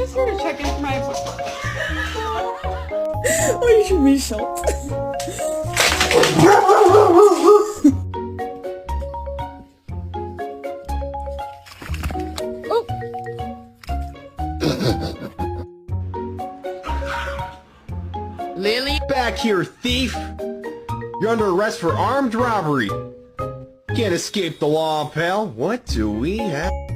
just here to check into my... Oh, you should be shot. Lily? Back here, thief! You're under arrest for armed robbery. Can't escape the law, pal. What do we have?